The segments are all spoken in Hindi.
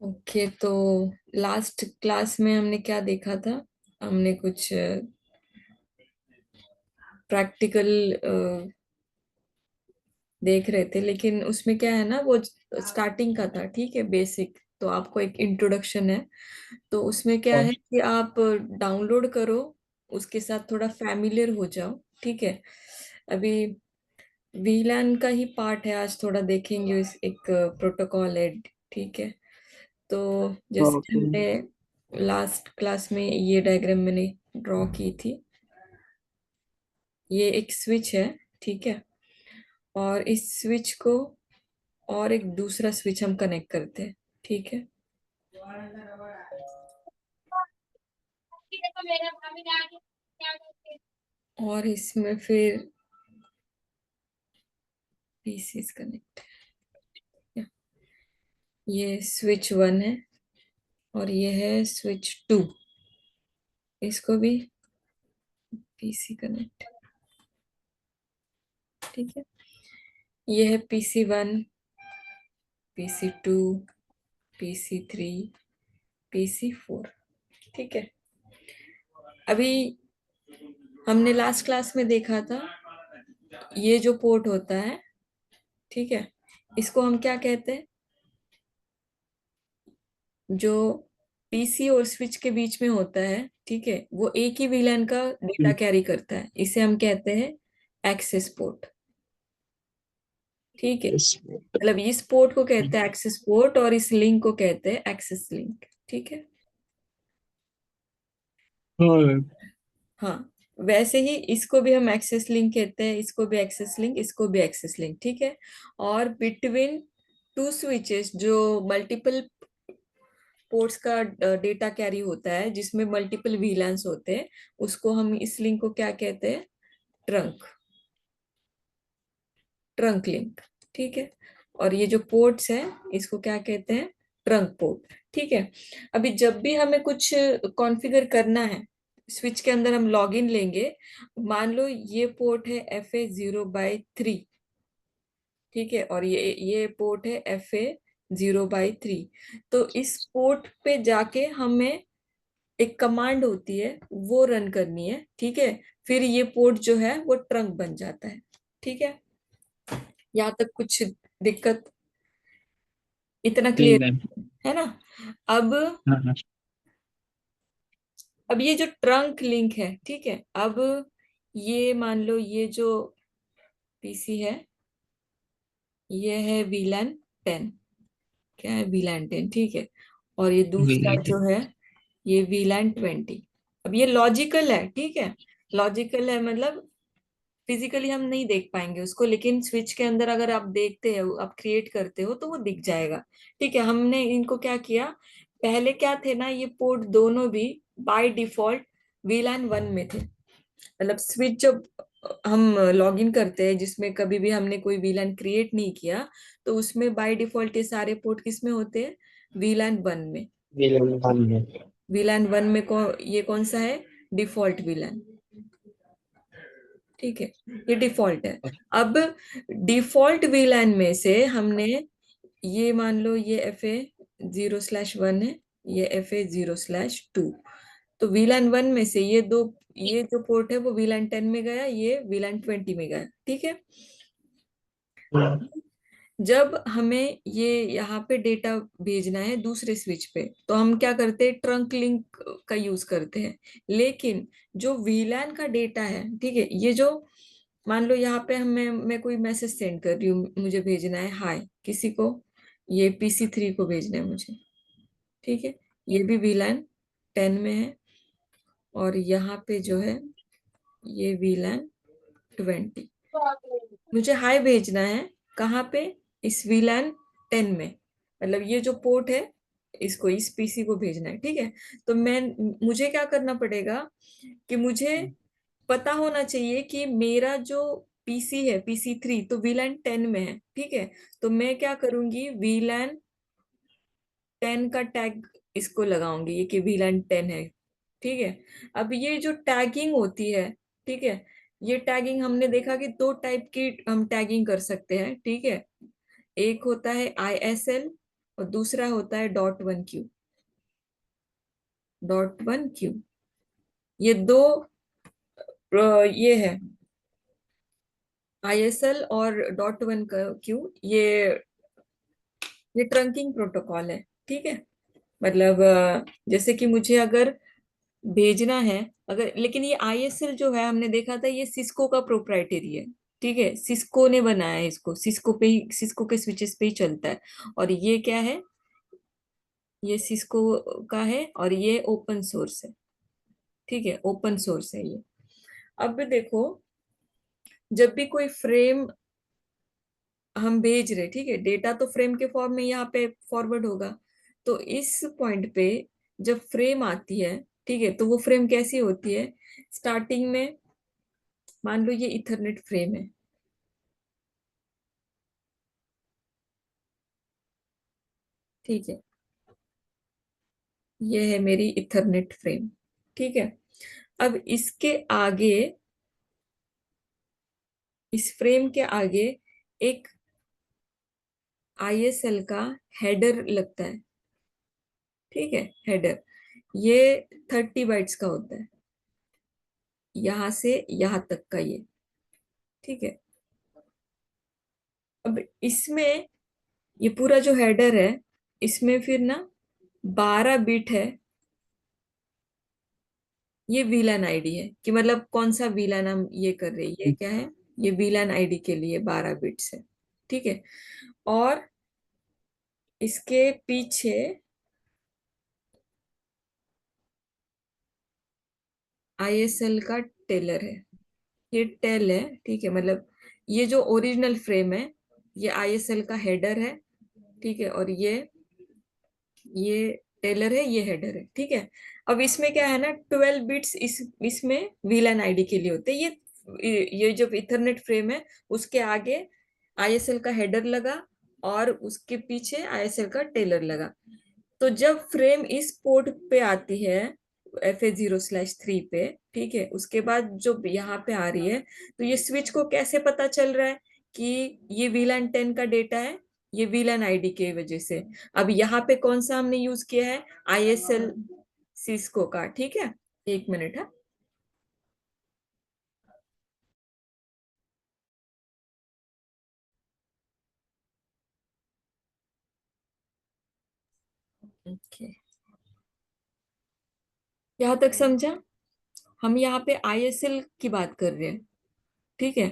ओके, तो लास्ट क्लास में हमने क्या देखा था? हमने कुछ प्रैक्टिकल देख रहे थे, लेकिन उसमें क्या है ना, वो स्टार्टिंग का था, ठीक है, बेसिक। तो आपको एक इंट्रोडक्शन है। तो उसमें क्या और है कि आप डाउनलोड करो, उसके साथ थोड़ा फैमिलियर हो जाओ, ठीक है। अभी वीलैन का ही पार्ट है, आज थोड़ा देखेंगे। इस एक प्रोटोकॉल है, ठीक है। तो जैसे ओके। हमने लास्ट क्लास में ये डायग्राम मैंने ड्रॉ की थी, ये एक स्विच है, ठीक है। और इस स्विच को और एक दूसरा स्विच हम कनेक्ट करते हैं, ठीक है। और इसमें फिर पीसीस कनेक्ट, ये स्विच वन है और ये है स्विच टू, इसको भी पीसी कनेक्ट, ठीक है। ये है PC one, PC two, PC three, PC four, ठीक है। अभी हमने लास्ट क्लास में देखा था, ये जो पोर्ट होता है, ठीक है, इसको हम क्या कहते हैं? जो पीसी और स्विच के बीच में होता है, ठीक है, वो एक ही वीलैन का डेटा कैरी करता है, इसे हम कहते हैं एक्सेस पोर्ट, ठीक है। मतलब इस पोर्ट को कहते हैं एक्सेस पोर्ट और इस लिंक को कहते हैं एक्सेस लिंक, ठीक है। हाँ। हाँ, वैसे ही इसको भी हम एक्सेस लिंक कहते हैं, इसको भी एक्सेस लिंक, इसको भी एक्सेस लिंक, ठीक है। और बिटवीन टू स्विचेस जो मल्टीपल पोर्ट्स का डेटा कैरी होता है, जिसमें मल्टीपल वीलैंस होते हैं, उसको हम इस लिंक को क्या कहते हैं? ट्रंक, ट्रंक लिंक, ठीक है। और ये जो पोर्ट्स है, इसको क्या कहते हैं? ट्रंक पोर्ट, ठीक है। अभी जब भी हमें कुछ कॉन्फ़िगर करना है, स्विच के अंदर हम लॉगिन लेंगे। मान लो ये पोर्ट है FA0/3, ठीक है, और ये पोर्ट है FA0/3। तो इस पोर्ट पे जाके हमें एक कमांड होती है, वो रन करनी है, ठीक है। फिर ये पोर्ट जो है वो ट्रंक बन जाता है, ठीक है। यहाँ तक कुछ दिक्कत? इतना ठीक क्लियर है। है ना? अब हाँ हाँ। अब ये जो ट्रंक लिंक है, ठीक है, अब ये मान लो ये जो पीसी है, ये है VLAN 10, क्या है? VLAN 10, ठीक है। और ये दूसरा वेरी जो है, ये VLAN 20। अब ये लॉजिकल है, ठीक है। लॉजिकल है मतलब फिजिकली हम नहीं देख पाएंगे उसको, लेकिन स्विच के अंदर अगर आप देखते हो, आप क्रिएट करते हो, तो वो दिख जाएगा, ठीक है। हमने इनको क्या किया, पहले क्या थे ना, ये पोर्ट दोनों भी बाय डिफॉल्ट VLAN 1 में थे। मतलब स्विच जब हम लॉगिन करते हैं, जिसमें कभी भी हमने कोई VLAN क्रिएट नहीं किया, तो उसमें बाय डिफॉल्ट ये सारे पोर्ट किस में होते हैं? VLAN 1 में। Very very. VLAN 1 में ये कौन सा है? डिफॉल्ट VLAN, ठीक है। ये डिफॉल्ट है। अब डिफॉल्ट VLAN में से हमने, ये मान लो ये FA0/1 है, ये FA0/2। तो VLAN 1 में से ये जो पोर्ट है वो VLAN 10 में गया, ये VLAN 20 में गया, ठीक है। जब हमें ये यहाँ पे डेटा भेजना है दूसरे स्विच पे, तो हम क्या करते हैं? ट्रंक लिंक का यूज करते हैं। लेकिन जो VLAN का डेटा है, ठीक है, ये जो मान लो यहाँ पे मैं कोई मैसेज सेंड कर रही हूँ, मुझे भेजना है हाय किसी को, ये PC 3 को भेजना है मुझे, ठीक है। ये भी VLAN 10 में है। और यहाँ पे जो है, ये VLAN 20, मुझे हाय भेजना है। कहाँ पे? इस VLAN 10 में। मतलब ये जो पोर्ट है, इसको इस पीसी को भेजना है, ठीक है। तो मुझे क्या करना पड़ेगा कि मुझे पता होना चाहिए कि मेरा जो पीसी है, PC 3, तो VLAN 10 में है, ठीक है। तो मैं क्या करूंगी, VLAN 10 का टैग इसको लगाऊंगी, ये कि VLAN 10 है, ठीक है। अब ये जो टैगिंग होती है, ठीक है, ये टैगिंग हमने देखा कि दो टाइप की हम टैगिंग कर सकते हैं, ठीक है। एक होता है ISL और दूसरा होता है .1q। .1q, ये दो ये है ISL और .1q, ये ट्रंकिंग प्रोटोकॉल है। ठीक है, मतलब जैसे कि मुझे अगर भेजना है, अगर, लेकिन ये ISL जो है हमने देखा था ये सिस्को का प्रोप्राइटरी है। ठीक है, सिस्को ने बनाया है इसको, सिस्को पे ही, सिस्को के स्विचेस पे ही चलता है। और ये क्या है, ये सिस्को का है और ये ओपन सोर्स है। ठीक है, ओपन सोर्स है ये। अब देखो, जब भी कोई फ्रेम हम भेज रहे, ठीक है, डेटा तो फ्रेम के फॉर्म में यहाँ पे फॉरवर्ड होगा। तो इस पॉइंट पे जब फ्रेम आती है, ठीक है, तो वो फ्रेम कैसी होती है, स्टार्टिंग में मान लो ये इथरनेट फ्रेम है। ठीक है, ये है मेरी इथरनेट फ्रेम। ठीक है, अब इसके आगे, इस फ्रेम के आगे एक ISL का हेडर लगता है। ठीक है, हेडर, ये 30 बाइट्स का होता है, यहां से यहां तक का ये। ठीक है, अब इसमें ये पूरा जो हेडर है, इसमें फिर ना 12 बिट है। ये वीलान आईडी है, कि मतलब कौन सा वीलान हम ये कर रहे हैं, ये क्या है, ये वीलान आईडी के लिए 12 बिट्स है। ठीक है, और इसके पीछे ISL का टेलर है, ये टेल है। ठीक है, मतलब ये जो ओरिजिनल फ्रेम है, ये ISL का हेडर है। ठीक है, और ये टेलर है, ये हेडर है। ठीक है, अब इसमें क्या है ना, 12 बिट्स इसमें वीलन आईडी के लिए होते हैं। ये जो इथरनेट फ्रेम है, उसके आगे ISL का हेडर लगा और उसके पीछे ISL का टेलर लगा। तो जब फ्रेम इस पोर्ट पे आती है, FA0/3 पे, ठीक है, उसके बाद जो यहाँ पे आ रही है, तो ये स्विच को कैसे पता चल रहा है कि ये VLAN 10 का डेटा है, ये VLAN आईडी के वजह से। अब यहाँ पे कौन सा हमने यूज किया है, ISL सिस्को का। ठीक है, एक मिनट है। ओके, यहाँ तक समझा। हम यहाँ पे ISL की बात कर रहे हैं। ठीक है,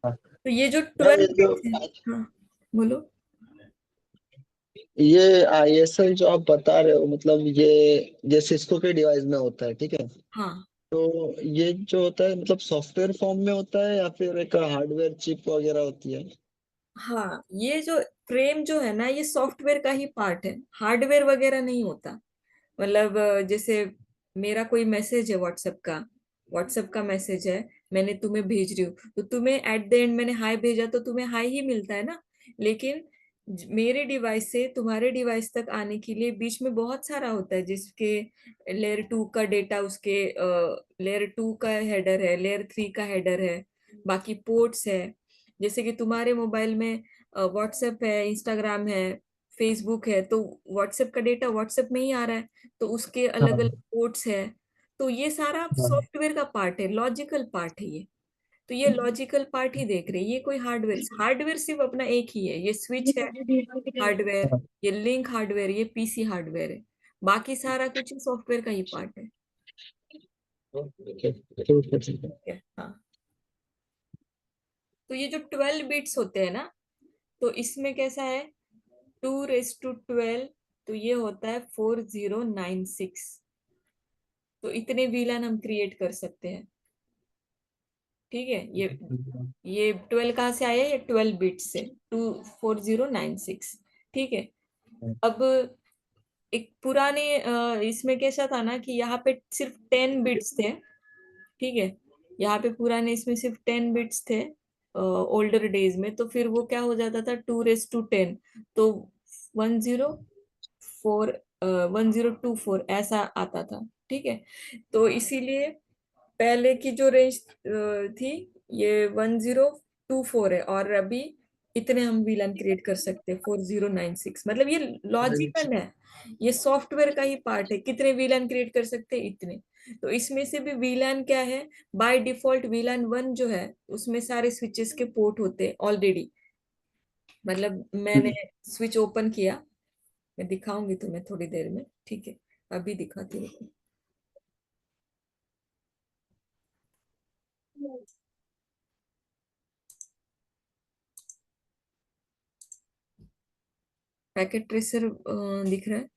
हाँ। तो ये जो मैम, 12 बिट्स है, हाँ बोलो। ये आईएसएल जो आप बता रहे हो, मतलब ये सिस्को के डिवाइस में होता है, ठीक है। हाँ तो ये जो होता है, मतलब सॉफ्टवेयर फॉर्म में होता है या फिर एक हार्डवेयर चिप वगैरह होती है? हाँ, ये जो फ्रेम जो है ना, ये सॉफ्टवेयर का ही पार्ट है, हार्डवेयर वगैरह नहीं होता। मतलब जैसे मेरा कोई मैसेज है व्हाट्सएप का मैसेज है, मैंने तुम्हें भेज रही हूँ, तो तुम्हें एट द एंड मैंने हाय भेजा, तो तुम्हें हाय ही मिलता है ना। लेकिन मेरे डिवाइस से तुम्हारे डिवाइस तक आने के लिए बीच में बहुत सारा होता है, जिसके लेयर 2 का डेटा, उसके लेयर 2 का हेडर है, लेयर 3 का हेडर है, बाकी पोर्ट्स है। जैसे कि तुम्हारे मोबाइल में व्हाट्सएप है, इंस्टाग्राम है, फेसबुक है, तो व्हाट्सएप का डेटा व्हाट्सएप में ही आ रहा है, तो उसके अलग अलग हाँ, पोर्ट्स है। तो ये सारा हाँ। सॉफ्टवेयर का पार्ट है, लॉजिकल पार्ट है ये। तो ये लॉजिकल पार्ट ही देख रहे हैं, ये कोई हार्डवेयर, हार्डवेयर सिर्फ अपना एक ही है, ये स्विच है हार्डवेयर, हाँ। ये लिंक हार्डवेयर, ये PC हार्डवेयर है। बाकी सारा कुछ सॉफ्टवेयर का ही पार्ट है। ओके, ठीक है, ठीक है। ठीक है, हाँ। तो ये जो 12 बिट्स होते हैं ना, तो इसमें कैसा है, 2 रेस टू 12, तो ये होता है 4096। तो इतने वीलान हम क्रिएट कर सकते हैं। ठीक है, ये 12 कहाँ से आया, ये 12 बिट से, 24096। ठीक है, अब एक पुराने इसमें कैसा था ना, कि यहाँ पे सिर्फ 10 बिट्स थे। ठीक है, यहाँ पे पुराने इसमें सिर्फ 10 बिट्स थे ओल्डर डेज में, तो फिर वो क्या हो जाता था, 2 रेस टू 10, तो 104, 1024 ऐसा आता था। ठीक है, तो इसीलिए पहले की जो रेंज थी, ये 1024 है, और अभी इतने हम वीलैन क्रिएट कर सकते हैं 4096, मतलब ये लॉजिकल है, ये सॉफ्टवेयर का ही पार्ट है, कितने वीलैन क्रिएट कर सकते हैं इतने। तो इसमें से भी वीलैन क्या है, बाय डिफॉल्ट वीलैन 1 जो है उसमें सारे स्विचेस के पोर्ट होते हैं ऑलरेडी। मतलब मैंने स्विच ओपन किया, मैं दिखाऊंगी तुम्हें थोड़ी देर में, ठीक है, अभी दिखाती हूँ। पैकेट ट्रेसर दिख रहा है?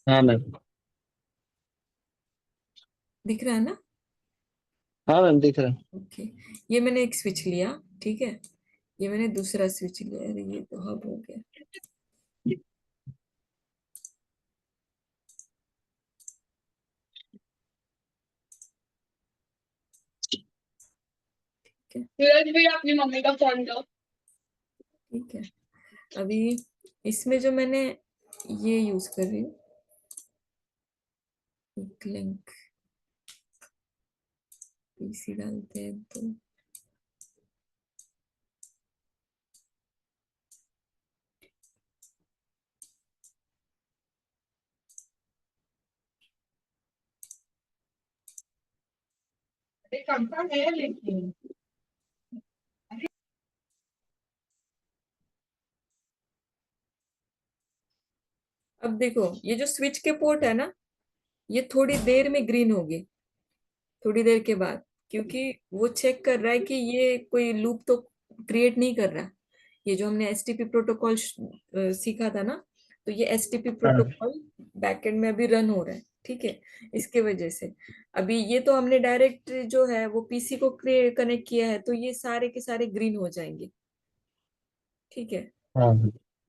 हाँ मैम। दिख रहा है ना? हाँ मैम दिख रहा है। ओके, ये मैंने एक स्विच लिया, ठीक है, ये मैंने दूसरा स्विच लिया, अरे ये तो हब हो गया। ठीक है, सूरज भी अपनी मम्मी का फोन दो। ठीक है। अभी इसमें जो मैंने ये यूज कर रही हूँ, एक लिंक पीसी डालते हैं तो। कंफर्म है लेकिन। अब देखो ये जो स्विच के पोर्ट है ना, ये थोड़ी देर में ग्रीन होगी, थोड़ी देर के बाद, क्योंकि वो चेक कर रहा है कि ये कोई लूप तो क्रिएट नहीं कर रहा। ये जो हमने एसटीपी प्रोटोकॉल सीखा था ना, तो ये एसटीपी हाँ। प्रोटोकॉल बैकएंड में अभी रन हो रहा है, ठीक है, इसके वजह से। अभी ये तो हमने डायरेक्ट जो है वो पीसी को कनेक्ट किया है, तो ये सारे के सारे ग्रीन हो जाएंगे, ठीक है। हाँ।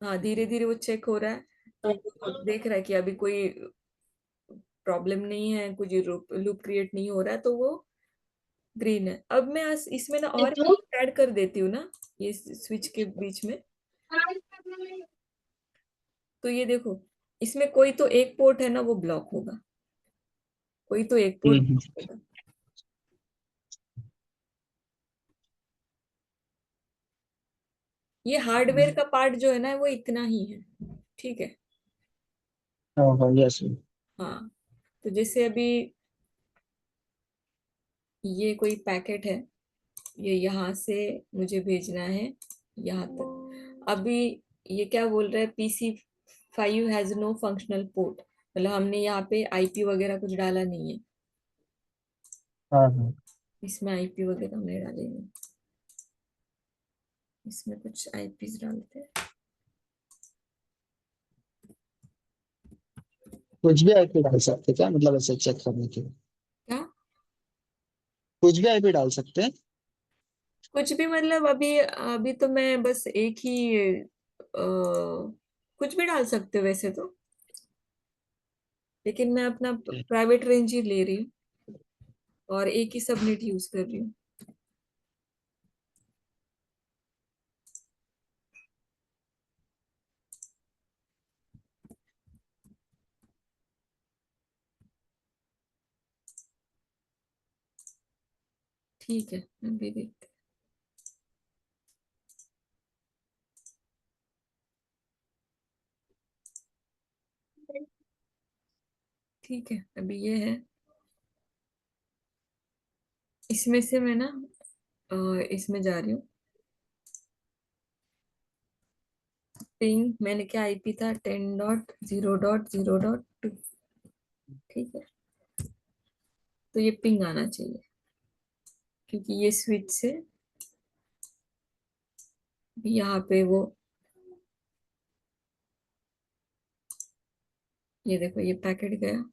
हाँ, धीरे धीरे वो चेक हो रहा है, तो वो देख रहा है कि अभी कोई प्रॉब्लम नहीं है, कुछ लूप लूप क्रिएट नहीं हो रहा है, तो वो ग्रीन है। अब मैं इसमें ना और ऐड कर देती हूँ ना, ये स्विच के बीच में। तो ये देखो, इसमें कोई तो एक पोर्ट है ना वो ब्लॉक होगा, कोई तो एक पोर्ट हम्म। ब्लॉक होगा। ये हार्डवेयर का पार्ट जो है ना वो इतना ही है, ठीक है। हाँ हाँ यस। हाँ, तो जैसे अभी ये कोई पैकेट है, ये यहाँ से मुझे भेजना है यहाँ तक। अभी ये क्या बोल रहा है, PC5 has no functional port, मतलब हमने यहाँ पे आईपी वगैरह कुछ डाला नहीं है, हाँ हाँ। इसमें आईपी वगैरह हमने डाले नहीं, इसमें कुछ आईपीज डालते हैं। कुछ भी आईपी डाल सकते क्या, मतलब ऐसे चेक करने के लिए? क्या? कुछ भी आईपी डाल सकते हैं? कुछ भी मतलब, अभी अभी तो मैं बस एक ही कुछ भी डाल सकते हो वैसे तो, लेकिन मैं अपना प्राइवेट रेंज ही ले रही हूँ और एक ही सबनेट यूज कर रही हूँ। ठीक है, अभी देखते हैं। ठीक है, अभी ये है, इसमें से मैं ना इसमें जा रही हूँ। पिंग मैंने क्या आईपी था, 10.0.0.2, ठीक है। तो ये पिंग आना चाहिए, क्योंकि ये स्विच से यहाँ पे वो, ये देखो ये पैकेट गया।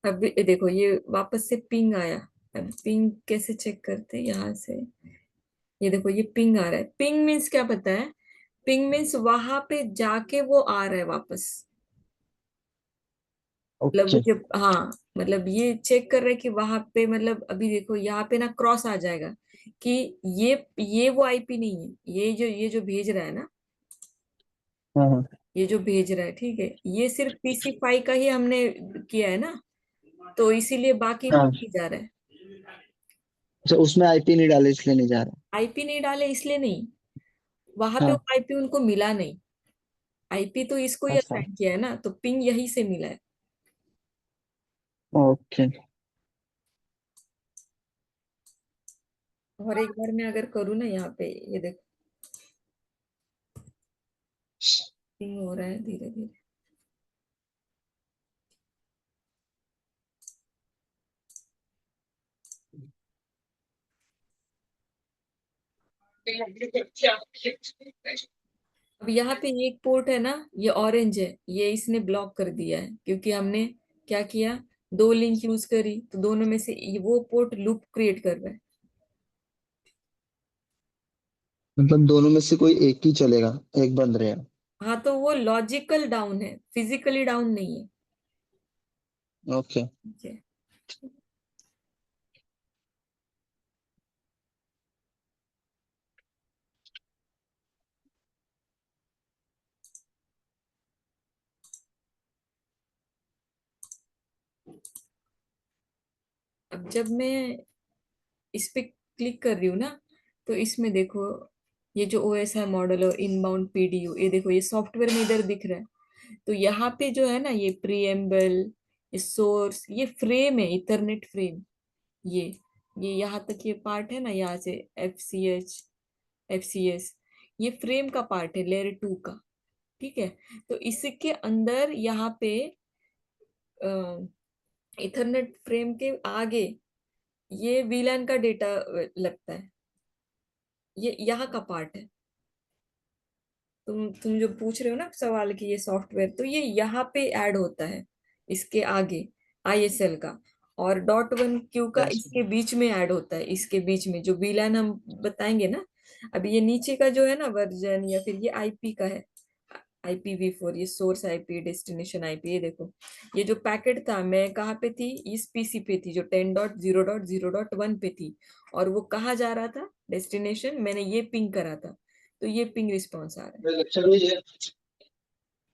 अब ये देखो ये वापस से पिंग आया। अब पिंग कैसे चेक करते हैं, यहाँ से, ये देखो ये पिंग आ रहा है। पिंग मीन्स क्या पता है? पिंग मीन्स वहां पे जाके वो आ रहा है वापस, मतलब ओके। मुझे, हाँ, मतलब ये चेक कर रहे हैं कि वहां पे, मतलब अभी देखो यहाँ पे ना क्रॉस आ जाएगा कि ये वो आईपी नहीं है, ये जो भेज रहा है ना, हाँ हाँ ये जो भेज रहा है, ठीक है, ये सिर्फ पीसी5 का ही हमने किया है ना, तो इसीलिए बाकी हाँ। नहीं जा रहा है। अच्छा, उसमें आईपी नहीं डाले इसलिए नहीं जा रहा। आईपी नहीं डाले इसलिए नहीं, वहां पे वो हाँ। आईपी उनको मिला नहीं। आईपी तो इसको ही अच्छा। असाइन किया है ना, तो पिंग यही से मिला है। ओके। और एक बार मैं अगर करूँ ना यहाँ पे, ये देखो पिंग हो रहा है धीरे धीरे। अब यहाँ पे ये एक पोर्ट है ना, ये ऑरेंज है, ये इसने ब्लॉक कर दिया है क्योंकि हमने क्या किया, दो लिंक यूज करी, तो दोनों में से वो पोर्ट लूप क्रिएट कर रहा है। मतलब दोनों में से कोई एक ही चलेगा, एक बंद रहेगा। हाँ, तो वो लॉजिकल डाउन है, फिजिकली डाउन नहीं है। ओके। ठीक है। अब जब मैं इस पे क्लिक कर रही हूँ ना, तो इसमें देखो, ये जो ओएस है मॉडल और इनबाउंड पीडीयू, ये देखो ये सॉफ्टवेयर में इधर दिख रहा है। तो यहाँ पे जो है ना, ये प्रीएम्बल, ये सोर्स, ये फ्रेम है, इथरनेट फ्रेम, ये ये यहाँ तक ये पार्ट है ना, यहाँ से एफ सी एस, ये फ्रेम का पार्ट है लेयर 2 का। ठीक है। तो इसके अंदर यहाँ पे इथरनेट फ्रेम के आगे ये वीलैन का डेटा लगता है, ये यहाँ का पार्ट है। तुम जो पूछ रहे हो ना सवाल कि ये सॉफ्टवेयर, तो ये यहाँ पे ऐड होता है, इसके आगे आईएसएल का, और .1q का अच्छा। इसके बीच में ऐड होता है, इसके बीच में जो वीलैन हम बताएंगे ना। अभी ये नीचे का जो है ना वर्जन, या फिर ये आईपी का है, IPv4, ये सोर्स आईपी, डेस्टिनेशन आईपी, ये देखो, ये जो पैकेट था, मैं कहाँ पे थी, इस पीसी पे थी जो 10.0.0.1 पे थी, और वो कहाँ जा रहा था, डेस्टिनेशन, मैंने ये पिंग करा था, तो ये पिंग रिस्पॉन्स आ रहा है।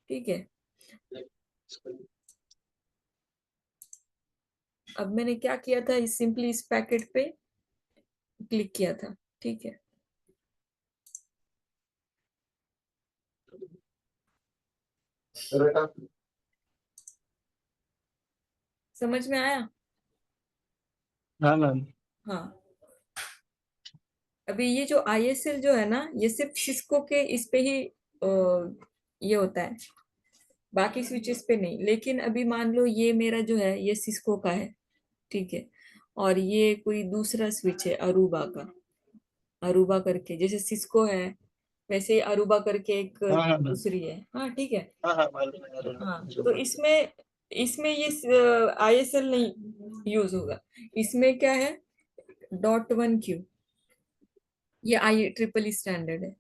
ठीक है। अब मैंने क्या किया था, इस सिंपली इस पैकेट पे क्लिक किया था। ठीक है। समझ में आया? हाँ मैम। हाँ। अभी ये जो आईएसएल जो है ना, ये सिर्फ सिस्को के इस पे ही ये होता है, बाकी स्विचेस पे नहीं। लेकिन अभी मान लो ये मेरा जो है ये सिस्को का है, ठीक है, और ये कोई दूसरा स्विच है अरूबा का, अरूबा करके, जैसे सिस्को है वैसे ही अरूबा करके एक हाँ हाँ मैम। दूसरी है, हाँ ठीक है। हाँ हाँ मालूम है हाँ, मालूम तो है। इसमें इसमें ये आईएसएल नहीं यूज होगा। इसमें क्या है, .1q, ये IEEE स्टैंडर्ड है।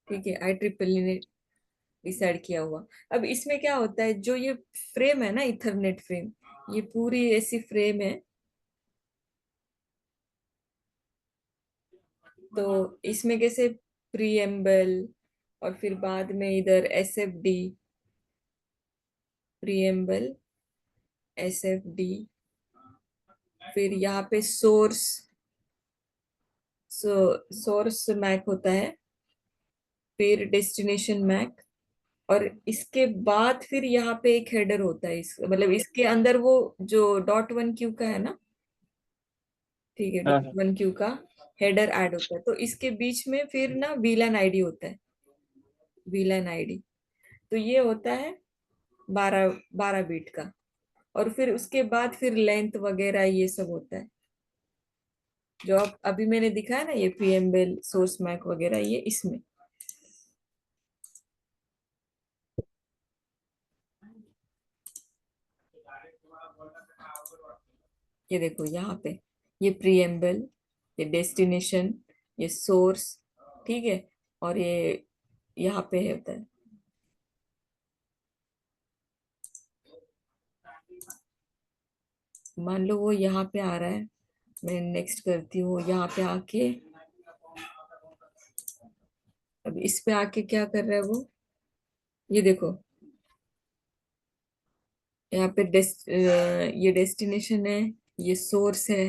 ठीक है, IEEE ने डिसाइड किया हुआ। अब इसमें क्या होता है, जो ये फ्रेम है ना, इथरनेट फ्रेम, ये पूरी ऐसी फ्रेम है, तो इसमें कैसे प्रीएम्बल, और फिर बाद में इधर SFD, प्रीएम्बल, SFD, फिर यहाँ पे सोर्स मैक होता है, फिर डेस्टिनेशन मैक, और इसके बाद फिर यहाँ पे एक हेडर होता है, इस मतलब इसके अंदर वो जो .1q का है ना, ठीक है, हाँ हाँ। .1q का हेडर ऐड होता है, तो इसके बीच में फिर ना वीलैन आईडी होता है, वीलैन आईडी, तो ये होता है 12 12 बीट का, और फिर उसके बाद फिर लेंथ वगैरह ये सब होता है, जो अब अभी मैंने दिखाया ना, ये प्रीएम्बल, सोर्स मैक वगैरह, ये इसमें। ये देखो यहाँ पे, ये प्रीएम्बल, ये डेस्टिनेशन, ये सोर्स, ठीक है, और ये यहाँ पे होता है। मान लो वो यहाँ पे आ रहा है, मैं नेक्स्ट करती हूँ यहाँ पे आके। अब इस पे आके क्या कर रहा है वो, ये देखो, यहाँ पे ये डेस्टिनेशन है, ये सोर्स है।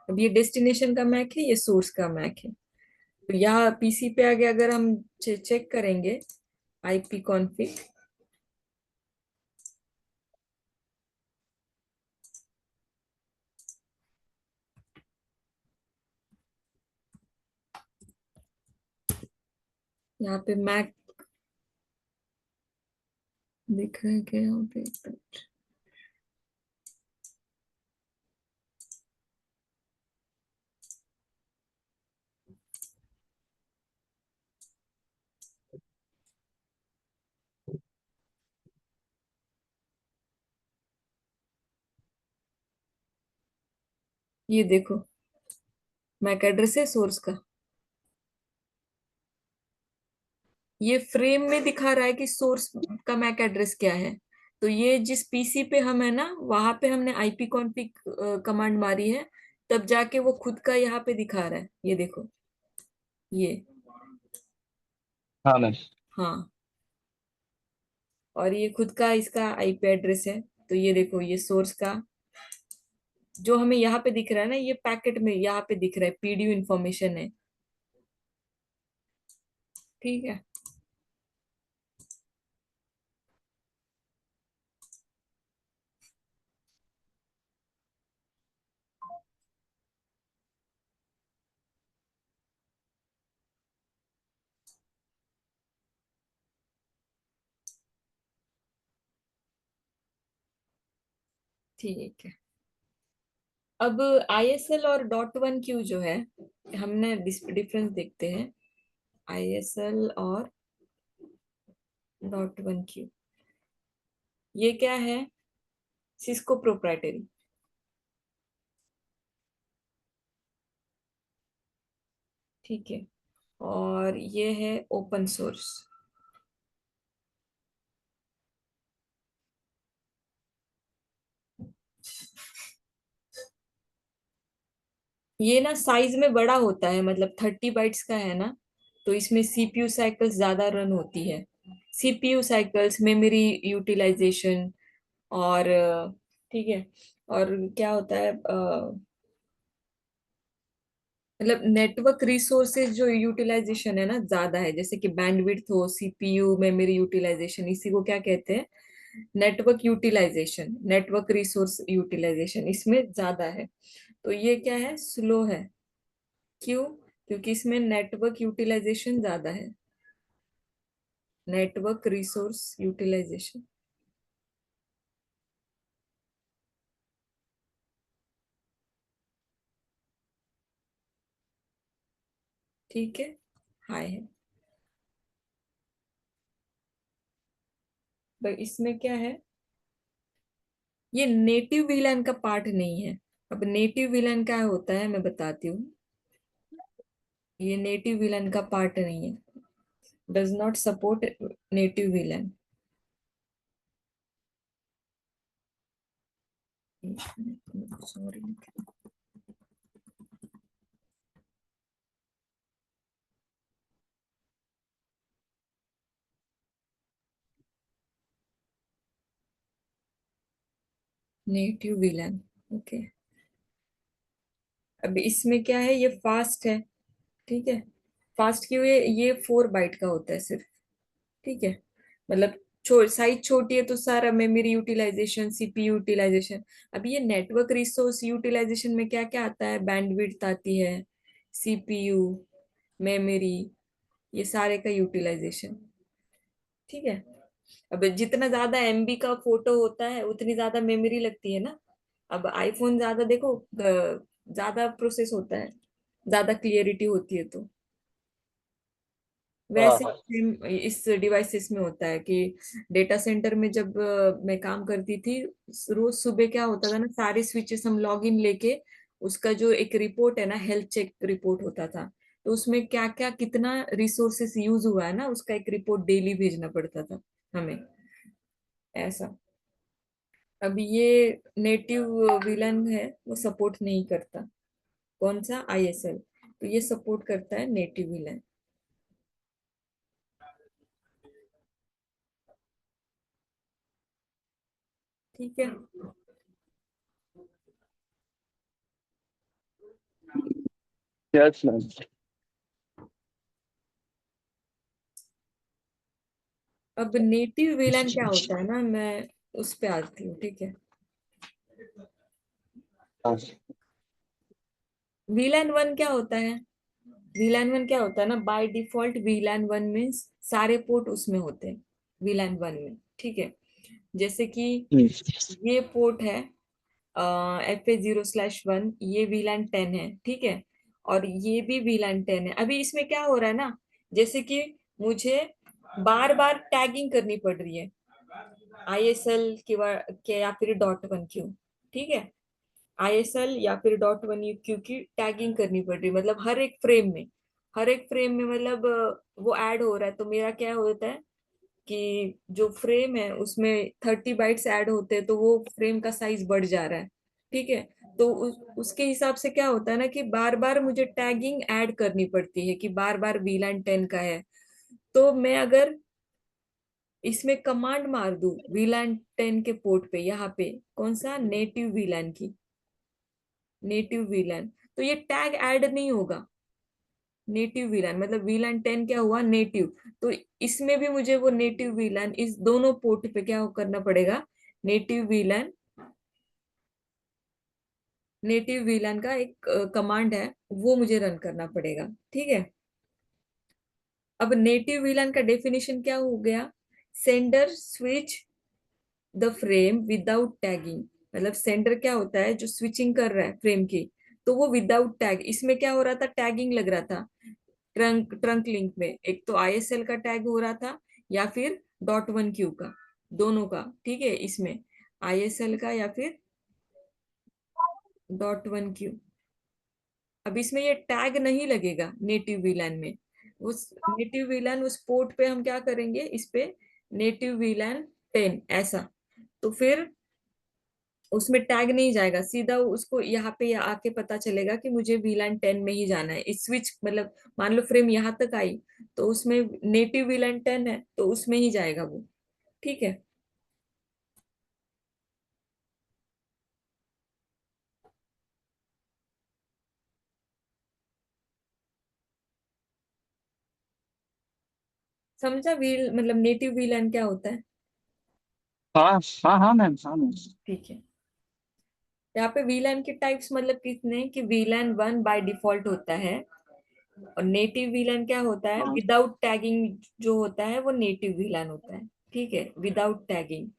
अब ये डेस्टिनेशन का मैक है, ये सोर्स का मैक है। तो यहाँ पीसी पे आगे अगर हम चेक करेंगे आईपी कॉन्फ़िग, यहाँ पे मैक दिख रहा है क्या यहाँ पे? ये देखो, मैक एड्रेस है सोर्स का। ये फ्रेम में दिखा रहा है कि सोर्स का मैक एड्रेस क्या है। तो ये जिस पीसी पे हम है ना, वहां पे हमने आईपी कॉन्फ़िग कमांड मारी है, तब जाके वो खुद का यहाँ पे दिखा रहा है, ये देखो, ये। हाँ मैम। हाँ, और ये खुद का इसका आईपी एड्रेस है। तो ये देखो, ये सोर्स का जो हमें यहाँ पे दिख रहा है ना, ये पैकेट में यहाँ पे दिख रहा है, पीडीयू इंफॉर्मेशन है। ठीक है। ठीक है। अब आईएसएल और डॉट वन क्यू जो है, हमने डिफरेंस देखते हैं। आईएसएल और डॉट वन क्यू, ये क्या है? Cisco proprietary. ठीक है। और ये है ओपन सोर्स। ये ना साइज में बड़ा होता है, मतलब 30 बाइट्स का है ना, तो इसमें सीपीयू साइकिल्स ज्यादा रन होती है। सीपीयू साइकिल्स, मेमोरी यूटिलाइजेशन, और ठीक है, और क्या होता है, मतलब नेटवर्क रिसोर्सेज जो यूटिलाइजेशन है ना ज्यादा है, जैसे कि बैंडविड्थ हो, सीपीयू मेमोरी यूटिलाइजेशन, इसी को क्या कहते हैं? Network utilisation, network resource utilisation इसमें ज्यादा है। तो ये क्या है? स्लो है। क्यों? क्योंकि इसमें नेटवर्क यूटिलाइजेशन ज्यादा है, नेटवर्क रिसोर्स यूटिलाइजेशन। ठीक है, हाई है। भाई इसमें क्या है, ये नेटिव वीलैन का पार्ट नहीं है। अब नेटिव वीलैन क्या होता है मैं बताती हूँ। ये नेटिव वीलैन का पार्ट नहीं है, does not support native वीलैन। Sorry. Native वीलैन, okay. अब इसमें क्या है, ये फास्ट है। ठीक है, फास्ट क्यों है? ये 4 बाइट का होता है सिर्फ। ठीक है, मतलब साइज छोटी है तो सारा मेमोरी यूटिलाइजेशन, सीपीयू यूटिलाइजेशन। अब ये नेटवर्क रिसोर्स यूटिलाइजेशन में क्या क्या आता है? बैंडविड्थ आती है, सीपीयू, मेमोरी, ये सारे का यूटिलाइजेशन। ठीक है। अब जितना ज्यादा एमबी का फोटो होता है उतनी ज्यादा मेमोरी लगती है ना। अब आईफोन ज्यादा देखो, ज्यादा प्रोसेस होता है, ज्यादा क्लियरिटी होती है, तो हाँ वैसे हाँ। same इस डिवाइसेस में होता है कि डेटा सेंटर में जब मैं काम करती थी, रोज सुबह क्या होता था ना, सारे स्विचेस हम लॉग इन लेके, उसका जो एक रिपोर्ट है ना, हेल्थ चेक रिपोर्ट होता था, तो उसमें क्या क्या कितना रिसोर्सेस यूज हुआ है ना, उसका एक रिपोर्ट डेली भेजना पड़ता था हमें, ऐसा। अब ये नेटिव विलन है, वो सपोर्ट नहीं करता। कौन सा? आईएसएल। तो ये सपोर्ट करता है नेटिव विलन। ठीक है। Yes ma'am. अब नेटिव विलन क्या होता है ना, मैं उस पे आती हूँ, ठीक है। हाँ। विलन वन क्या होता है? VLAN 1 क्या होता है ना, बाय डिफॉल्ट VLAN 1 मीन्स सारे पोर्ट उसमें होते हैं VLAN 1 में, ठीक है। जैसे कि हम्म। ये पोर्ट है FA0/1, ये VLAN 10 है, ठीक है। और ये भी VLAN 10 है। अभी इसमें क्या हो रहा है ना, जैसे कि मुझे बार बार टैगिंग करनी पड़ रही है ISL के या फिर .1Q, ठीक है। ISL या फिर .1Q की टैगिंग करनी पड़ रही है, मतलब हर एक फ्रेम में मतलब वो ऐड हो रहा है। तो मेरा क्या होता है कि जो फ्रेम है उसमें 30 बाइट्स ऐड होते हैं, तो वो फ्रेम का साइज बढ़ जा रहा है, ठीक है। तो उसके हिसाब से क्या होता है ना कि बार बार मुझे टैगिंग ऐड करनी पड़ती है कि बार बार VLAN 10 का है। तो मैं अगर इसमें कमांड मार दूं VLAN 10 के पोर्ट पे, यहाँ पे कौन सा, नेटिव VLAN की, नेटिव VLAN, तो ये टैग ऐड नहीं होगा। नेटिव VLAN मतलब VLAN 10 क्या हुआ, नेटिव। तो इसमें भी मुझे वो नेटिव VLAN इस दोनों पोर्ट पे क्या करना पड़ेगा, नेटिव VLAN, नेटिव VLAN का एक कमांड है, वो मुझे रन करना पड़ेगा, ठीक है। अब नेटिव VLAN का डेफिनेशन क्या हो गया, sender switch the frame without tagging. मतलब सेंडर क्या होता है, जो स्विचिंग कर रहा है फ्रेम की, तो वो विदाउट टैग। इसमें क्या हो रहा था, टैगिंग लग रहा था ट्रंक लिंक में, एक तो ISL का टैग हो रहा था या फिर .1Q का, दोनों का, ठीक है। इसमें ISL का या फिर .1Q। अब इसमें ये टैग नहीं लगेगा नेटिव VLAN में। उस नेटिव VLAN उस पोर्ट पे हम क्या करेंगे, इस पे नेटिव VLAN 10 ऐसा, तो फिर उसमें टैग नहीं जाएगा, सीधा उसको यहाँ पे आके पता चलेगा कि मुझे VLAN 10 में ही जाना है। इस स्विच मतलब मान लो फ्रेम यहाँ तक आई, तो उसमें नेटिव VLAN 10 है, तो उसमें ही जाएगा वो, ठीक है। समझा व्हील मतलब नेटिव VLAN क्या होता है? हाँ हाँ हाँ मैम, हाँ मैम। ठीक है। यहाँ पे VLAN के टाइप्स मतलब कितने हैं कि VLAN 1 बाय डिफॉल्ट होता है, और नेटिव VLAN क्या होता है, हाँ विदाउट टैगिंग जो होता है वो नेटिव VLAN होता है, ठीक है, विदाउट टैगिंग।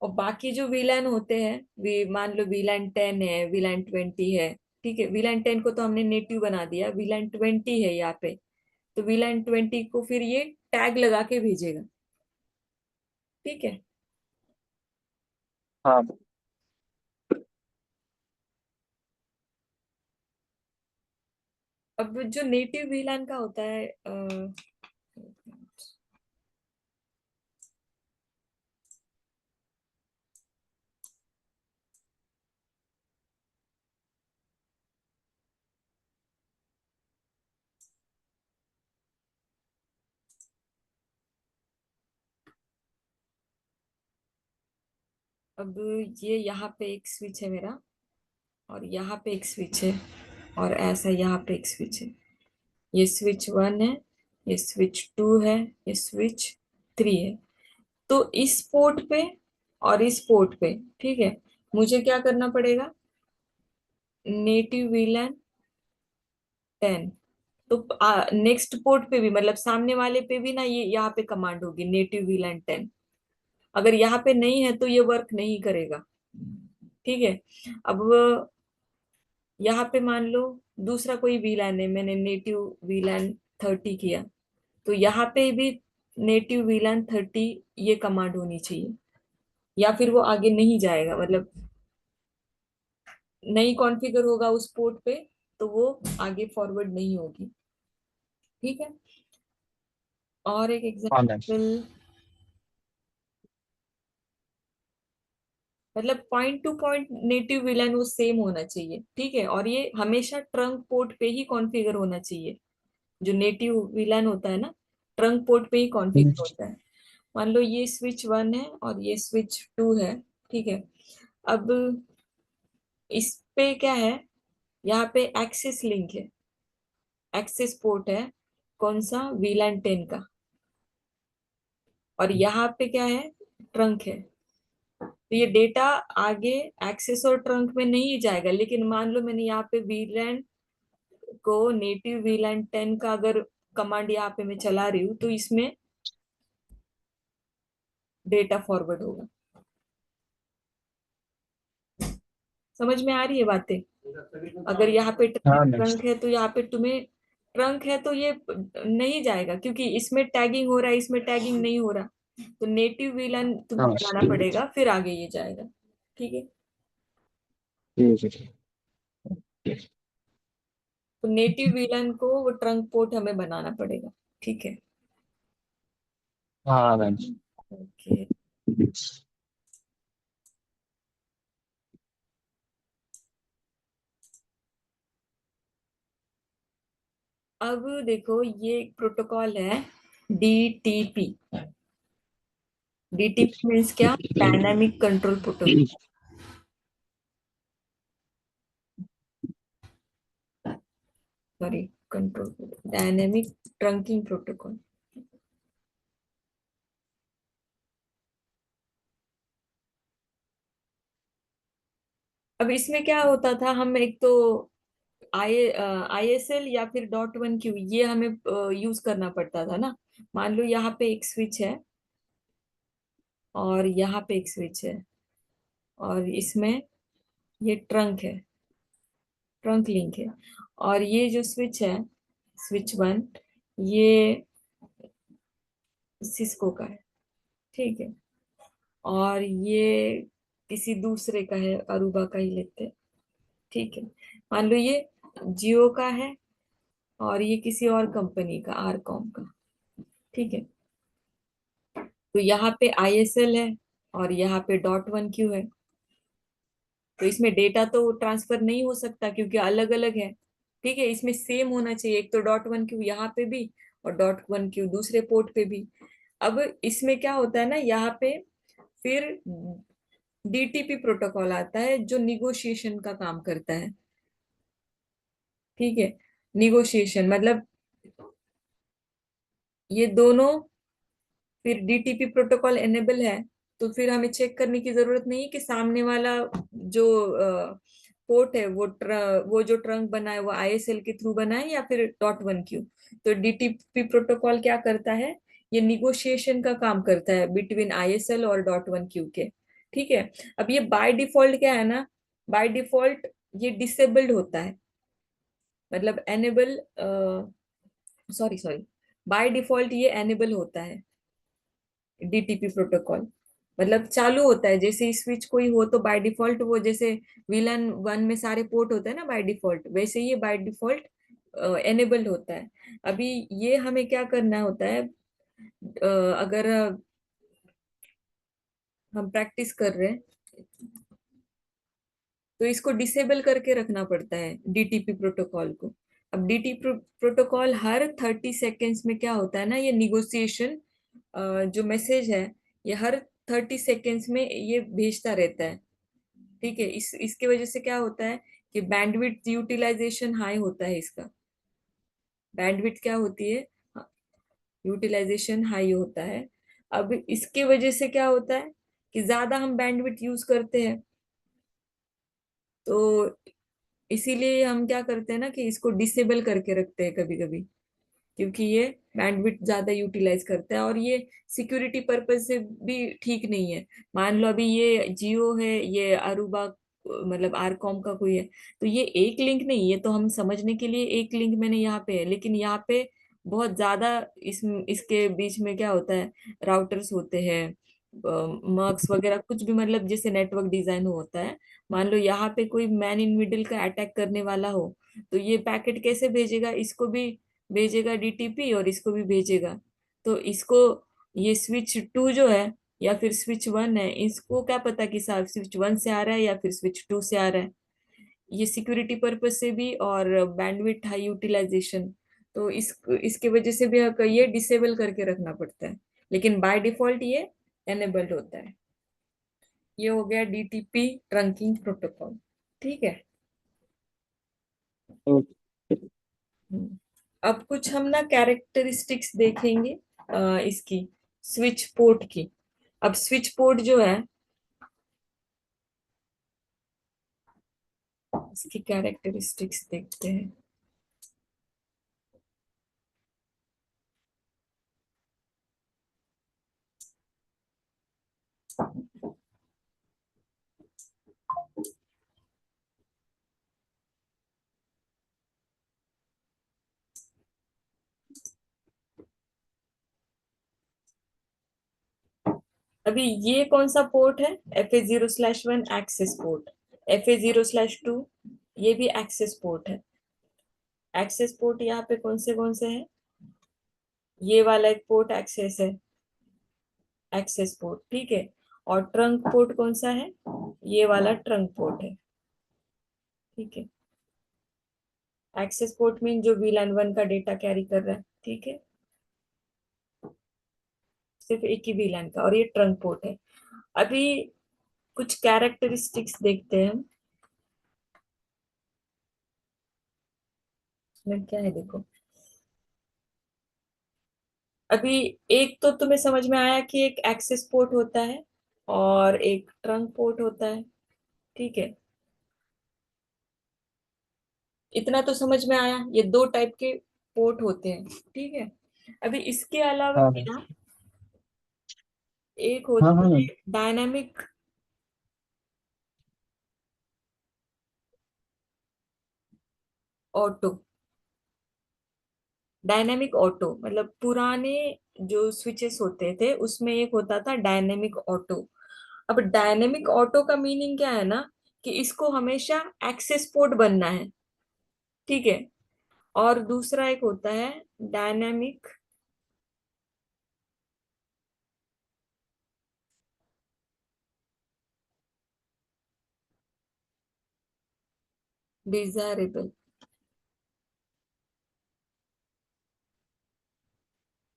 और बाकी जो VLAN होते हैं, मान लो VLAN 10 है, VLAN 20 है, ठीक है। VLAN 10 को तो हमने नेटिव बना दिया, VLAN 20 है यहाँ पे, तो VLAN 20 को फिर ये टैग लगा के भेजेगा, ठीक है। हाँ अब जो नेटिव VLAN का होता है अब ये यहाँ पे एक स्विच है मेरा, और यहाँ पे एक स्विच है, और ऐसा यहाँ पे एक स्विच है। ये स्विच 1 है, ये स्विच 2 है, ये स्विच 3 है। तो इस पोर्ट पे और इस पोर्ट पे, ठीक है, मुझे क्या करना पड़ेगा, नेटिव VLAN 10। तो नेक्स्ट पोर्ट पे भी मतलब सामने वाले पे भी ना, ये यहाँ पे कमांड होगी नेटिव VLAN 10। अगर यहाँ पे नहीं है तो ये वर्क नहीं करेगा, ठीक है। अब यहाँ पे मान लो दूसरा कोई VLAN है, मैंने नेटिव VLAN 30 किया, तो यहाँ पे भी नेटिव VLAN 30 ये कमांड होनी चाहिए, या फिर वो आगे नहीं जाएगा, मतलब नहीं कॉन्फ़िगर होगा उस पोर्ट पे, तो वो आगे फॉरवर्ड नहीं होगी, ठीक है। और एक हाँ मैम। एग्जांपल, मतलब पॉइंट टू पॉइंट नेटिव वीलैन वो सेम होना चाहिए, ठीक है, और ये हमेशा ट्रंक पोर्ट पे ही कॉन्फ़िगर होना चाहिए। जो नेटिव वीलैन होता है ना, ट्रंक पोर्ट पे ही कॉन्फ़िगर होता है। मान लो ये स्विच 1 है और ये स्विच 2 है, ठीक है। अब इस पे क्या है, यहाँ पे एक्सेस लिंक है, एक्सेस पोर्ट है, कौन सा, वीलैन 10 का। और यहाँ पे क्या है, ट्रंक है। तो ये डेटा आगे एक्सेस और ट्रंक में नहीं जाएगा, लेकिन मान लो मैंने यहाँ पे वीलैन को, नेटिव वीलैन 10 का अगर कमांड यहाँ पे मैं चला रही हूँ, तो इसमें डेटा फॉरवर्ड होगा। समझ में आ रही है बातें? अगर यहाँ पे हाँ मैम। ट्रंक है तो यहाँ पे तुम्हें, ट्रंक है तो ये नहीं जाएगा, क्योंकि इसमें टैगिंग हो रहा है, इसमें टैगिंग नहीं हो रहा। तो नेटिव वीलन तुम्हें हाँ बनाना ठीक पड़ेगा, फिर आगे ये जाएगा। ठीक है। है। तो नेटिव वीलन को वो ट्रंक पोर्ट हमें बनाना पड़ेगा। ठीक है। हाँ मैम। ओके। अब देखो, ये एक प्रोटोकॉल है, डीटीपी। डीटीपी मीन्स क्या, dynamic control protocol. Sorry, control, dynamic trunking protocol. अब इसमें क्या होता था, हम एक तो ISL या फिर .1Q ये हमें यूज करना पड़ता था ना। मान लो यहाँ पे एक स्विच है और यहाँ पे एक स्विच है, और इसमें ये ट्रंक है, ट्रंक लिंक है। और ये जो स्विच है, स्विच 1, ये सिस्को का है, ठीक है। और ये किसी दूसरे का है, अरूबा का ही लेते हैं, ठीक है। मान लो ये जियो का है और ये किसी और कंपनी का, आरकॉम का, ठीक है। तो यहाँ पे ISL है और यहाँ पे .1Q है। तो इसमें डेटा तो ट्रांसफर नहीं हो सकता क्योंकि अलग अलग है, ठीक है। इसमें सेम होना चाहिए, एक तो .1Q यहाँ पे भी और .1Q दूसरे पोर्ट पे भी। अब इसमें क्या होता है ना, यहाँ पे फिर डीटीपी प्रोटोकॉल आता है जो निगोशिएशन का काम करता है, ठीक है। निगोशिएशन मतलब ये दोनों, फिर डीटीपी प्रोटोकॉल एनेबल है, तो फिर हमें चेक करने की जरूरत नहीं है कि सामने वाला जो पोर्ट है वो जो ट्रंक बना है वो ISL के थ्रू बना है या फिर .1Q। तो डीटीपी प्रोटोकॉल क्या करता है, ये निगोशिएशन का काम करता है बिटवीन ISL और .1Q के, ठीक है। अब ये बाय डिफॉल्ट क्या है ना, बाय डिफॉल्ट ये डिसेबल्ड होता है, मतलब enable, sorry sorry, by default ये एनेबल होता है डीटीपी प्रोटोकॉल। मतलब चालू होता है, जैसे स्विच कोई हो तो बाय डिफॉल्ट वो, जैसे विलन 1 में सारे पोर्ट होते हैं ना बाय डिफॉल्ट, वैसे ही बाय डिफॉल्ट एनेबल्ड होता है। अभी ये हमें क्या करना होता है, अगर हम प्रैक्टिस कर रहे हैं तो इसको डिसेबल करके रखना पड़ता है डीटीपी प्रोटोकॉल को। अब डीटीपी प्रोटोकॉल हर 30 सेकेंड्स में क्या होता है ना, ये निगोशिएशन जो मैसेज है, ये हर 30 सेकेंड्स में ये भेजता रहता है, ठीक है। इस इसके वजह से क्या होता है कि बैंडविड्थ यूटिलाइजेशन हाई होता है इसका। बैंडविड्थ क्या होती है, यूटिलाइजेशन हाई होता है। अब इसके वजह से क्या होता है कि ज्यादा हम बैंडविड्थ यूज करते हैं, तो इसीलिए हम क्या करते हैं ना कि इसको डिसेबल करके रखते हैं कभी कभी, क्योंकि ये बैंडविड्थ ज्यादा यूटिलाइज करता है और ये सिक्योरिटी पर्पज से भी ठीक नहीं है। मान लो अभी ये जियो है, ये अरूबा मतलब आरकॉम का कोई है, तो ये एक लिंक नहीं है, तो हम समझने के लिए एक लिंक मैंने यहाँ पे है, लेकिन यहाँ पे बहुत ज्यादा इसके बीच में क्या होता है, राउटर्स होते हैं, मर्क्स वगैरह कुछ भी, मतलब जैसे नेटवर्क डिजाइन होता है। मान लो यहाँ पे कोई मैन इन मिडिल का अटैक करने वाला हो, तो ये पैकेट कैसे भेजेगा, इसको भी भेजेगा डीटीपी और इसको भी भेजेगा। तो इसको, ये स्विच 2 जो है, या फिर स्विच वन है, इसको क्या पता कि साहब स्विच वन से आ रहा है या फिर स्विच टू से आ रहा है। ये सिक्योरिटी पर्पज से भी और बैंडविड्थ हाई यूटिलाइजेशन, तो इसके वजह से भी ये डिसेबल करके रखना पड़ता है, लेकिन बाय डिफॉल्ट ये एनेबल्ड होता है। ये हो गया डीटीपी ट्रंकिंग प्रोटोकॉल। ठीक है। ओके। हम्म। अब कुछ हम ना कैरेक्टरिस्टिक्स देखेंगे इसकी, स्विच पोर्ट की। अब स्विच पोर्ट जो है, इसकी कैरेक्टरिस्टिक्स देखते हैं। अभी ये कौन सा पोर्ट है? FA0/1 access port. FA0/2 ये भी एक्सेस पोर्ट है। एक्सेस पोर्ट यहाँ पे कौन से हैं? ये वाला एक पोर्ट एक्सेस है, एक्सेस पोर्ट। ठीक है। और ट्रंक पोर्ट कौन सा है? ये वाला ट्रंक पोर्ट है। ठीक है। एक्सेस पोर्ट मीन जो VLAN 1 का डेटा कैरी कर रहा है। ठीक है, सिर्फ एक ही VLAN का, और ये ट्रंक पोर्ट है। अभी कुछ कैरेक्टरिस्टिक्स देखते हैं। इसमें क्या है देखो। अभी एक तो तुम्हें समझ में आया कि एक एक्सेस पोर्ट होता है और एक ट्रंक पोर्ट होता है। ठीक है, इतना तो समझ में आया, ये दो टाइप के पोर्ट होते हैं। ठीक है। अभी इसके अलावा हाँ भी हाँ। ना एक हाँ होता हाँ। है डायनामिक ऑटो। डायनेमिक ऑटो मतलब पुराने जो स्विचेस होते थे उसमें एक होता था डायनेमिक ऑटो। अब डायनेमिक ऑटो का मीनिंग क्या है ना, कि इसको हमेशा एक्सेस पोर्ट बनना है। ठीक है। और दूसरा एक होता है डायनेमिक डिजायरेबल।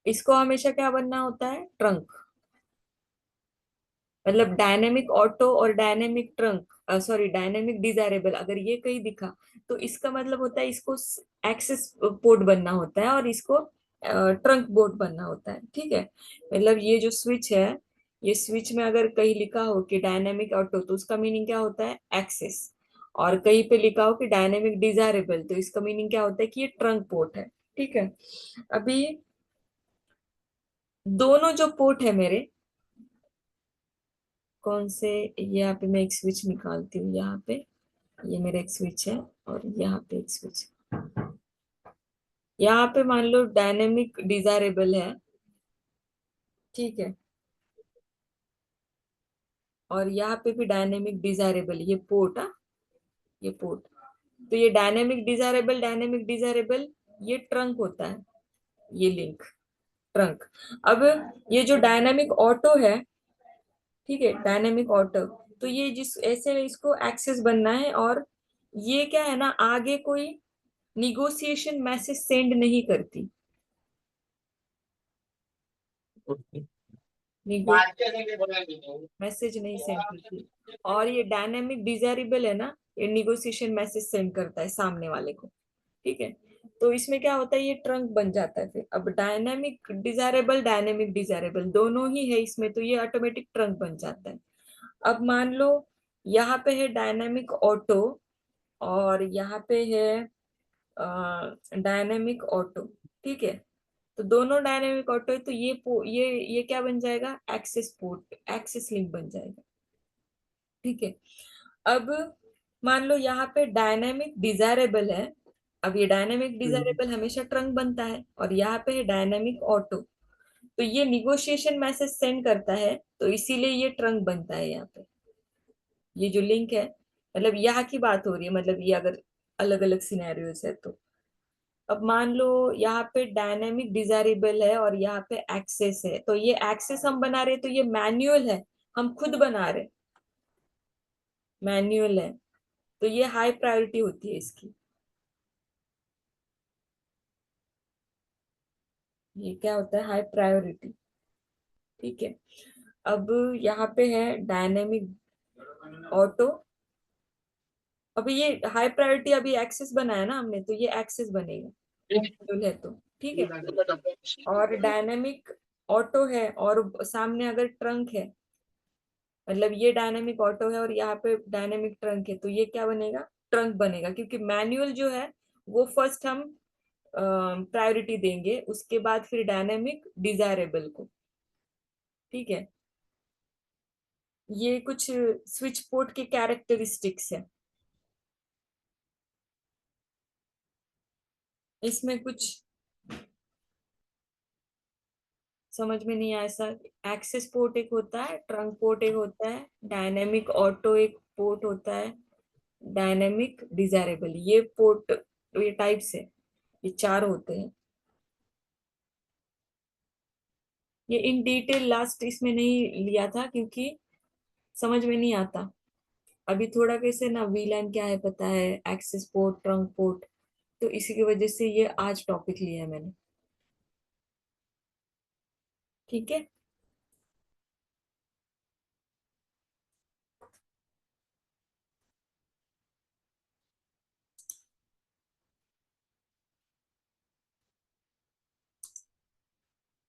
इसको हमेशा क्या बनना होता है? ट्रंक। मतलब डायनेमिक ऑटो और dynamic trunk, sorry dynamic desirable, अगर ये कहीं दिखा तो इसका मतलब होता है इसको एक्सेस पोर्ट बनना होता है और इसको ट्रंक पोर्ट बनना होता है। ठीक है। मतलब ये जो स्विच है, ये स्विच में अगर कहीं लिखा हो कि डायनेमिक ऑटो तो उसका मीनिंग क्या होता है? एक्सेस। और कहीं पे लिखा हो कि डायनेमिक डिजायरेबल तो इसका मीनिंग क्या होता है? कि ये ट्रंक पोर्ट है। ठीक है। अभी दोनों जो पोर्ट है मेरे, कौन से, यहाँ पे मैं एक स्विच निकालती हूँ। यहाँ पे ये मेरा एक स्विच है और यहाँ पे एक स्विच। यहाँ पे मान लो डायनेमिक डिजायरेबल है। ठीक है। और यहाँ पे भी डायनेमिक डिजायरेबल, ये पोर्ट, ये पोर्ट। तो ये डायनेमिक डिजायरेबल ये ट्रंक होता है, ये लिंक ट्रंक। अब ये जो डायनेमिक ऑटो है, ठीक है, डायनेमिक ऑटो, तो ये जिस ऐसे इसको एक्सेस बनना है, और ये क्या है ना, आगे कोई निगोशिएशन मैसेज सेंड नहीं करती। ओके। मैसेज नहीं सेंड करती। और ये डायनेमिक डिजायरेबल है ना, ये निगोशिएशन मैसेज सेंड करता है सामने वाले को। ठीक है। तो इसमें क्या होता है, ये ट्रंक बन जाता है फिर। अब डायनेमिक डिजायरेबल दोनों ही है इसमें, तो ये ऑटोमेटिक ट्रंक बन जाता है। अब मान लो यहाँ पे है डायनेमिक ऑटो और यहाँ पे है डायनेमिक ऑटो। ठीक है। तो दोनों डायनेमिक ऑटो है, तो ये क्या बन जाएगा? एक्सेस पोर्ट, एक्सेस लिंक बन जाएगा। ठीक है। अब मान लो यहाँ पे डायनेमिक डिजायरेबल है। अब ये डायनेमिक डिजायरेबल हमेशा ट्रंक बनता है, और यहाँ पे है डायनेमिक ऑटो, तो ये निगोशिएशन मैसेज सेंड करता है, तो इसीलिए ये ट्रंक बनता है यहाँ पे। ये जो लिंक है, मतलब यहाँ की बात हो रही है, मतलब ये अगर अलग अलग सिनेरियोस है तो। अब मान लो यहाँ पे डायनेमिक डिजायरेबल है और यहाँ पे एक्सेस है, तो ये एक्सेस हम बना रहे तो ये मैन्युअल है, हम खुद बना रहे, मैन्युअल है, तो ये हाई प्रायोरिटी होती है इसकी। ये क्या होता है, हाई प्रायोरिटी। ठीक है। अब यहाँ पे है डायनेमिक ऑटो। अभी ये हाई प्रायोरिटी अभी एक्सेस बनाया ना हमने, तो ये एक्सेस बनेगा, मैनुअल है तो। ठीक है। और डायनेमिक ऑटो है और सामने अगर ट्रंक है, मतलब ये डायनेमिक ऑटो है और यहाँ पे डायनेमिक ट्रंक है, तो ये क्या बनेगा, ट्रंक बनेगा, क्योंकि मैनुअल जो है वो फर्स्ट हम प्रायोरिटी देंगे, उसके बाद फिर डायनेमिक डिजायरेबल को। ठीक है। ये कुछ स्विच पोर्ट के कैरेक्टरिस्टिक्स है। इसमें कुछ समझ में नहीं आया सर। एक्सेस पोर्ट एक होता है, ट्रंक पोर्ट एक होता है, डायनेमिक ऑटो एक पोर्ट होता है, डायनेमिक डिजायरेबल, ये पोर्ट, ये टाइप्स है, ये चार होते हैं। ये इन डिटेल लास्ट इसमें नहीं लिया था क्योंकि समझ में नहीं आता। अभी थोड़ा कैसे ना वीलैन क्या है पता है, एक्सेस पोर्ट, ट्रंक पोर्ट, तो इसी की वजह से ये आज टॉपिक लिया है मैंने। ठीक है।